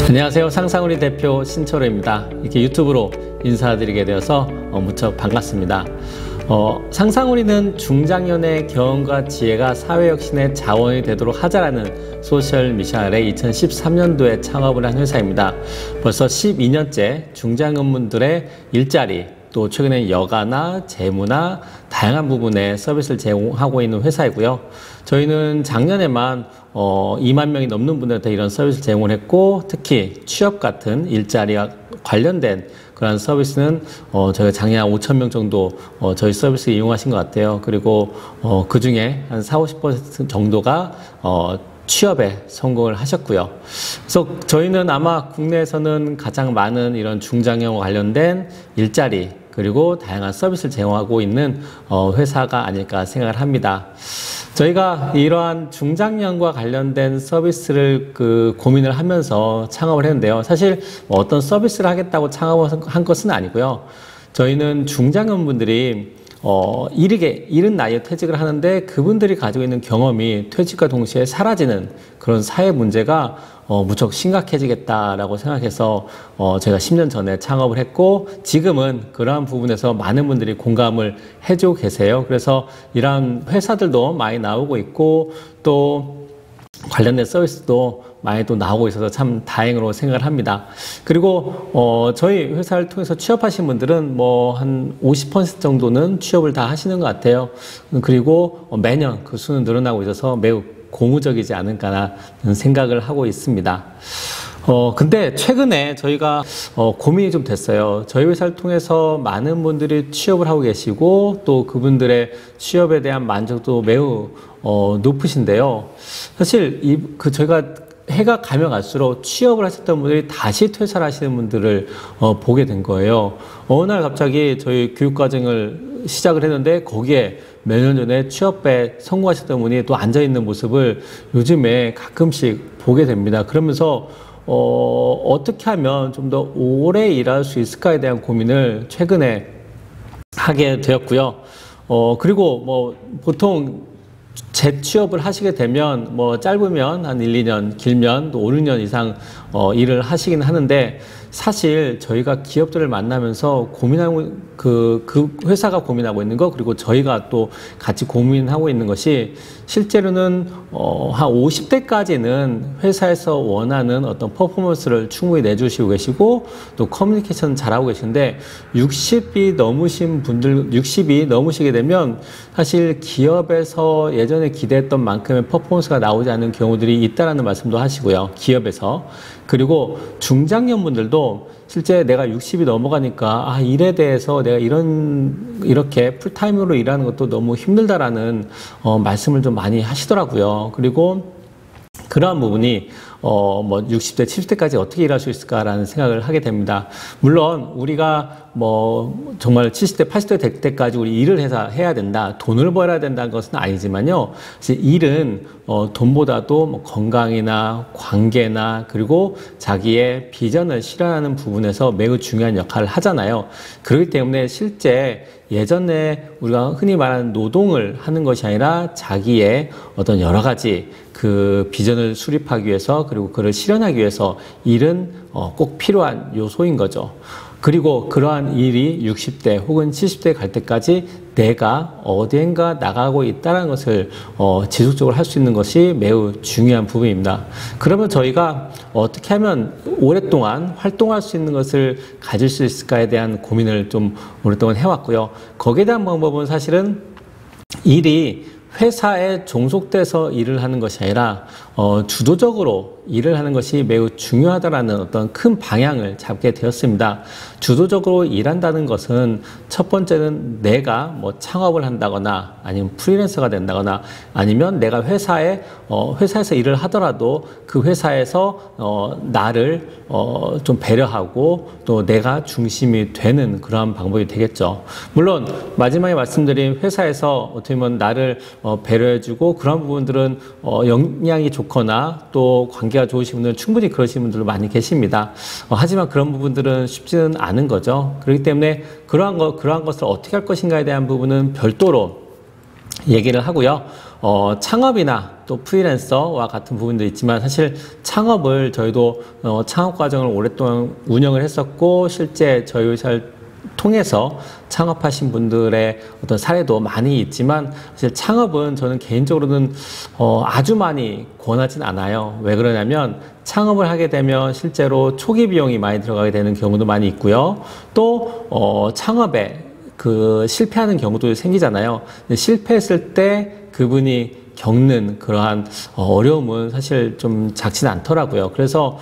안녕하세요. 상상우리 대표 신철호입니다. 이렇게 유튜브로 인사드리게 되어서 무척 반갑습니다. 상상우리는 중장년의 경험과 지혜가 사회혁신의 자원이 되도록 하자라는 소셜 미션 아래 2013년도에 창업을 한 회사입니다. 벌써 12년째 중장년분들의 일자리, 또 최근에 여가나 재무나 다양한 부분의 서비스를 제공하고 있는 회사이고요. 저희는 작년에만 2만 명이 넘는 분들한테 이런 서비스를 제공을 했고, 특히 취업 같은 일자리와 관련된 그런 서비스는 저희가 작년 한 5천 명 정도 저희 서비스 이용하신 것 같아요. 그리고 그 중에 한 40~50% 정도가 취업에 성공을 하셨고요. 그래서 저희는 아마 국내에서는 가장 많은 이런 중장년과 관련된 일자리 그리고 다양한 서비스를 제공하고 있는 회사가 아닐까 생각을 합니다. 저희가 이러한 중장년과 관련된 서비스를 고민을 하면서 창업을 했는데요. 사실 어떤 서비스를 하겠다고 창업을 한 것은 아니고요. 저희는 중장년분들이 이른 나이에 퇴직을 하는데 그분들이 가지고 있는 경험이 퇴직과 동시에 사라지는 그런 사회 문제가 무척 심각해지겠다라고 생각해서 제가 10년 전에 창업을 했고, 지금은 그러한 부분에서 많은 분들이 공감을 해주고 계세요. 그래서 이러한 회사들도 많이 나오고 있고, 또 관련된 서비스도 많이 또 나오고 있어서 참 다행으로 생각을 합니다. 그리고 저희 회사를 통해서 취업하신 분들은 뭐 한 50% 정도는 취업을 다 하시는 것 같아요. 그리고 매년 그 수는 늘어나고 있어서 매우 고무적이지 않을까라는 생각을 하고 있습니다. 근데 최근에 저희가 고민이 좀 됐어요. 저희 회사를 통해서 많은 분들이 취업을 하고 계시고, 또 그분들의 취업에 대한 만족도 매우 높으신데요. 사실 저희가 해가 가면 갈수록 취업을 하셨던 분들이 다시 퇴사를 하시는 분들을 보게 된 거예요. 어느 날 갑자기 저희 교육과정을 시작을 했는데 거기에 몇 년 전에 취업에 성공하셨던 분이 또 앉아있는 모습을 요즘에 가끔씩 보게 됩니다. 그러면서 어떻게 하면 좀 더 오래 일할 수 있을까에 대한 고민을 최근에 하게 되었고요. 그리고 뭐 보통 재취업을 하시게 되면 뭐 짧으면 한 1, 2년, 길면 또 5, 6년 이상 일을 하시긴 하는데, 사실 저희가 기업들을 만나면서 고민하고 그 회사가 고민하고 있는 거, 그리고 저희가 또 같이 고민하고 있는 것이 실제로는 한 50대까지는 회사에서 원하는 어떤 퍼포먼스를 충분히 내주시고 계시고, 또 커뮤니케이션 잘하고 계신데 60이 넘으시게 되면 사실 기업에서 예전에 기대했던 만큼의 퍼포먼스가 나오지 않는 경우들이 있다라는 말씀도 하시고요. 기업에서. 그리고 중장년분들도 실제 내가 60이 넘어가니까 일에 대해서 내가 이렇게 풀타임으로 일하는 것도 너무 힘들다라는 말씀을 좀 많이 하시더라고요. 그리고 그러한 부분이 뭐 60대, 70대까지 어떻게 일할 수 있을까라는 생각을 하게 됩니다. 물론 우리가 뭐 정말 70대, 80대 될 때까지 우리 일을 해야 된다, 돈을 벌어야 된다는 것은 아니지만요. 일은 돈보다도 뭐 건강이나 관계나 그리고 자기의 비전을 실현하는 부분에서 매우 중요한 역할을 하잖아요. 그렇기 때문에 실제 예전에 우리가 흔히 말하는 노동을 하는 것이 아니라 자기의 어떤 여러 가지 그 비전을 수립하기 위해서, 그리고 그를 실현하기 위해서 일은 꼭 필요한 요소인 거죠. 그리고 그러한 일이 60대 혹은 70대 갈 때까지 내가 어디엔가 나가고 있다는 것을 지속적으로 할 수 있는 것이 매우 중요한 부분입니다. 그러면 저희가 어떻게 하면 오랫동안 활동할 수 있는 것을 가질 수 있을까에 대한 고민을 좀 오랫동안 해왔고요. 거기에 대한 방법은 사실은 일이 회사에 종속돼서 일을 하는 것이 아니라 주도적으로 일을 하는 것이 매우 중요하다라는 어떤 큰 방향을 잡게 되었습니다. 주도적으로 일한다는 것은 첫 번째는 내가 뭐 창업을 한다거나 아니면 프리랜서가 된다거나, 아니면 내가 회사에서 일을 하더라도 그 회사에서 나를 좀 배려하고 또 내가 중심이 되는 그러한 방법이 되겠죠. 물론 마지막에 말씀드린 회사에서 어떻게 보면 나를 배려해주고 그런 부분들은 역량이 좋거나 또 관계가 좋으신 분들은 충분히 그러신 분들도 많이 계십니다. 하지만 그런 부분들은 쉽지는 않은 거죠. 그렇기 때문에 그러한 것을 어떻게 할 것인가에 대한 부분은 별도로 얘기를 하고요. 창업이나 또 프리랜서와 같은 부분도 있지만 사실 창업을 저희도 창업 과정을 오랫동안 운영을 했었고 실제 저희 회사를 통해서 창업하신 분들의 어떤 사례도 많이 있지만 사실 창업은 저는 개인적으로는 아주 많이 권하진 않아요. 왜 그러냐면 창업을 하게 되면 실제로 초기 비용이 많이 들어가게 되는 경우도 많이 있고요. 또 창업에 실패하는 경우도 생기잖아요. 근데 실패했을 때 그분이 겪는 그러한 어려움은 사실 좀 작지는 않더라고요. 그래서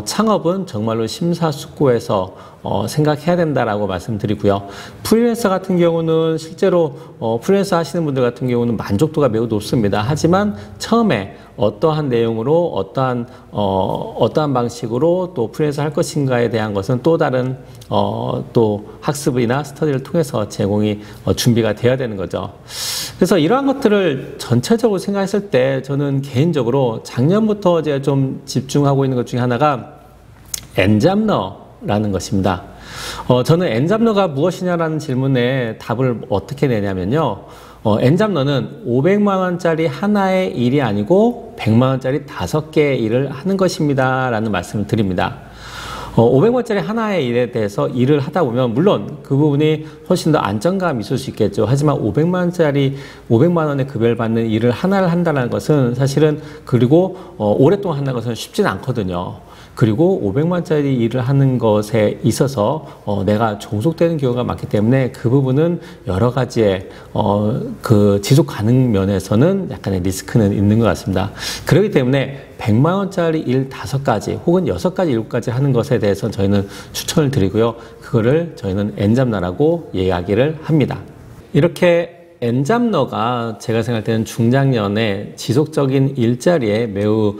창업은 정말로 심사숙고해서 생각해야 된다라고 말씀드리고요. 프리랜서 같은 경우는 실제로 프리랜서 하시는 분들 같은 경우는 만족도가 매우 높습니다. 하지만 처음에 어떠한 내용으로 어떠한 방식으로 또 프리랜서 할 것인가에 대한 것은 또 다른 또 학습이나 스터디를 통해서 제공이 준비가 되어야 되는 거죠. 그래서 이러한 것들을 전체적으로 생각했을 때 저는 개인적으로 작년부터 제가 좀 집중하고 있는 것 중에 하나가 엔잡러라는 것입니다. 저는 엔잡러가 무엇이냐라는 질문에 답을 어떻게 내냐면요. 엔잡러는 500만 원짜리 하나의 일이 아니고 100만 원짜리 5개의 일을 하는 것입니다. 라는 말씀을 드립니다. 500원짜리 하나의 일에 대해서 일을 하다 보면 물론 그 부분이 훨씬 더 안정감이 있을 수 있겠죠. 하지만 500만 원의 급여를 받는 일을 하나를 한다는 것은 사실은 그리고 오랫동안 한다는 것은 쉽지는 않거든요. 그리고 500만짜리 일을 하는 것에 있어서 내가 종속되는 경우가 많기 때문에 그 부분은 여러 가지의 지속 가능 면에서는 약간의 리스크는 있는 것 같습니다. 그렇기 때문에 100만원짜리 일 5가지 혹은 6가지, 7가지 하는 것에 대해서는 저희는 추천을 드리고요. 그거를 저희는 엔잡러라고 이야기를 합니다. 이렇게 엔잡러가 제가 생각할 때는 중장년에 지속적인 일자리에 매우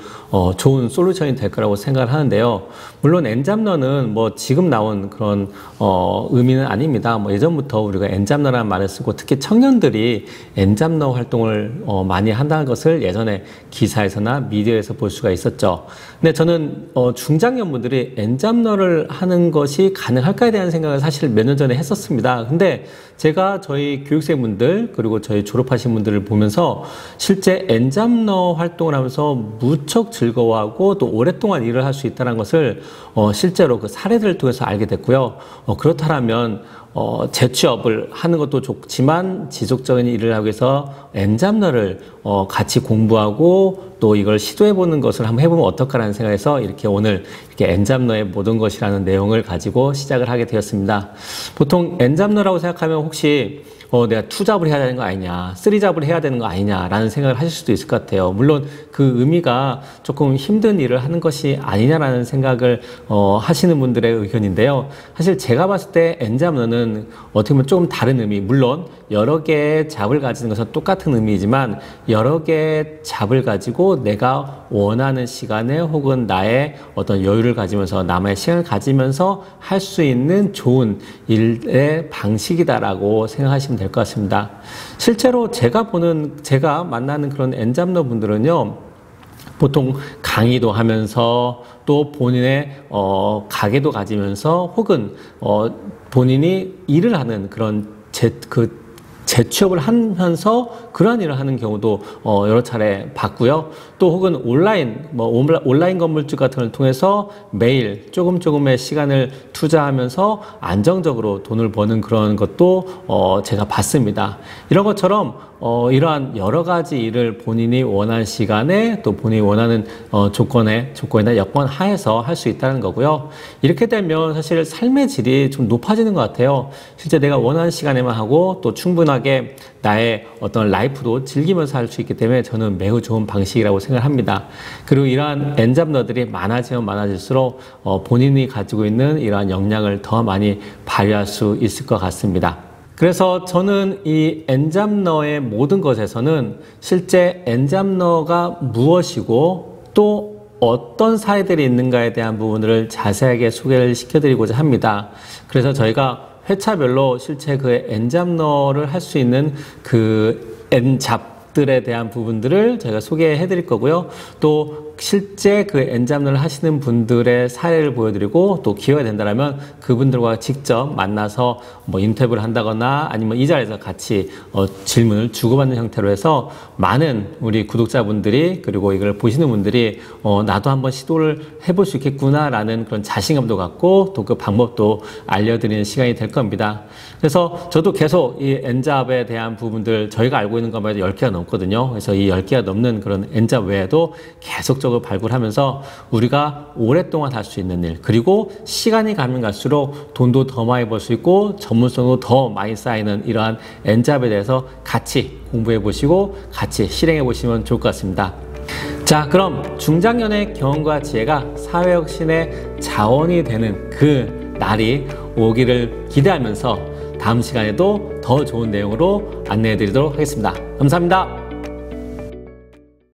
좋은 솔루션이 될 거라고 생각을 하는데요. 물론 엔잡러는 뭐 지금 나온 그런 의미는 아닙니다. 뭐 예전부터 우리가 엔잡러라는 말을 쓰고 특히 청년들이 엔잡러 활동을 많이 한다는 것을 예전에 기사에서나 미디어에서 볼 수가 있었죠. 근데 저는 중장년 분들이 엔잡러를 하는 것이 가능할까에 대한 생각을 사실 몇 년 전에 했었습니다. 근데 제가 저희 교육생분들 그리고 저희 졸업하신 분들을 보면서 실제 엔잡러 활동을 하면서 무척 즐거워하고 또 오랫동안 일을 할 수 있다는 것을 실제로 그 사례들을 통해서 알게 됐고요. 그렇다면 재취업을 하는 것도 좋지만 지속적인 일을 하기 위해서 엔잡러를 같이 공부하고 또 이걸 시도해보는 것을 한번 해보면 어떨까라는 생각에서 이렇게 오늘 이렇게 엔잡러의 모든 것이라는 내용을 가지고 시작을 하게 되었습니다. 보통 엔잡러라고 생각하면 혹시 내가 2잡을 해야 되는 거 아니냐, 3잡을 해야 되는 거 아니냐라는 생각을 하실 수도 있을 것 같아요. 물론 그 의미가 조금 힘든 일을 하는 것이 아니냐라는 생각을 하시는 분들의 의견인데요. 사실 제가 봤을 때 엔잡러는 어떻게 보면 조금 다른 의미, 물론 여러 개의 잡을 가지는 것은 똑같은 의미이지만 여러 개의 잡을 가지고 내가 원하는 시간에 혹은 나의 어떤 여유를 가지면서 나만의 시간을 가지면서 할 수 있는 좋은 일의 방식이다라고 생각하시면 될 것 같습니다. 실제로 제가 만나는 그런 엔잡러 분들은요, 보통 강의도 하면서 또 본인의 가게도 가지면서 혹은 본인이 일을 하는 그런 재취업을 하면서 그러한 일을 하는 경우도 여러 차례 봤고요. 또 혹은 온라인 건물주 같은 걸 통해서 매일 조금의 시간을 투자하면서 안정적으로 돈을 버는 그런 것도 제가 봤습니다. 이런 것처럼 이러한 여러 가지 일을 본인이 원하는 시간에 또 본인이 원하는 조건이나 여건 하에서 할 수 있다는 거고요. 이렇게 되면 사실 삶의 질이 좀 높아지는 것 같아요. 실제 내가 원하는 시간에만 하고 또 충분하게 나의 어떤 라이프도 즐기면서 할 수 있기 때문에 저는 매우 좋은 방식이라고 생각합니다. 그리고 이러한 엔잡러들이 많아지면 많아질수록 본인이 가지고 있는 이러한 역량을 더 많이 발휘할 수 있을 것 같습니다. 그래서 저는 이 엔잡러의 모든 것에서는 실제 엔잡러가 무엇이고 또 어떤 사례들이 있는가에 대한 부분을 자세하게 소개를 시켜드리고자 합니다. 그래서 저희가 회차별로 실제 그 엔잡러를 할 수 있는 그 엔잡들에 대한 부분들을 저희가 소개해 드릴 거고요. 또 실제 그 엔잡론을 하시는 분들의 사례를 보여드리고 또 기회가 된다면 그분들과 직접 만나서 뭐 인터뷰를 한다거나 아니면 이 자리에서 같이 질문을 주고받는 형태로 해서 많은 우리 구독자분들이 그리고 이걸 보시는 분들이 나도 한번 시도를 해볼 수 있겠구나라는 그런 자신감도 갖고 또 그 방법도 알려드리는 시간이 될 겁니다. 그래서 저도 계속 이 엔잡에 대한 부분들 저희가 알고 있는 것만 해도 10개가 넘거든요. 그래서 이 10개가 넘는 그런 엔잡 외에도 계속적으로 발굴하면서 우리가 오랫동안 할 수 있는 일, 그리고 시간이 가면 갈수록 돈도 더 많이 벌 수 있고 전문성도 더 많이 쌓이는 이러한 엔잡에 대해서 같이 공부해 보시고 같이 실행해 보시면 좋을 것 같습니다. 자, 그럼 중장년의 경험과 지혜가 사회혁신의 자원이 되는 그 날이 오기를 기대하면서 다음 시간에도 더 좋은 내용으로 안내해 드리도록 하겠습니다. 감사합니다.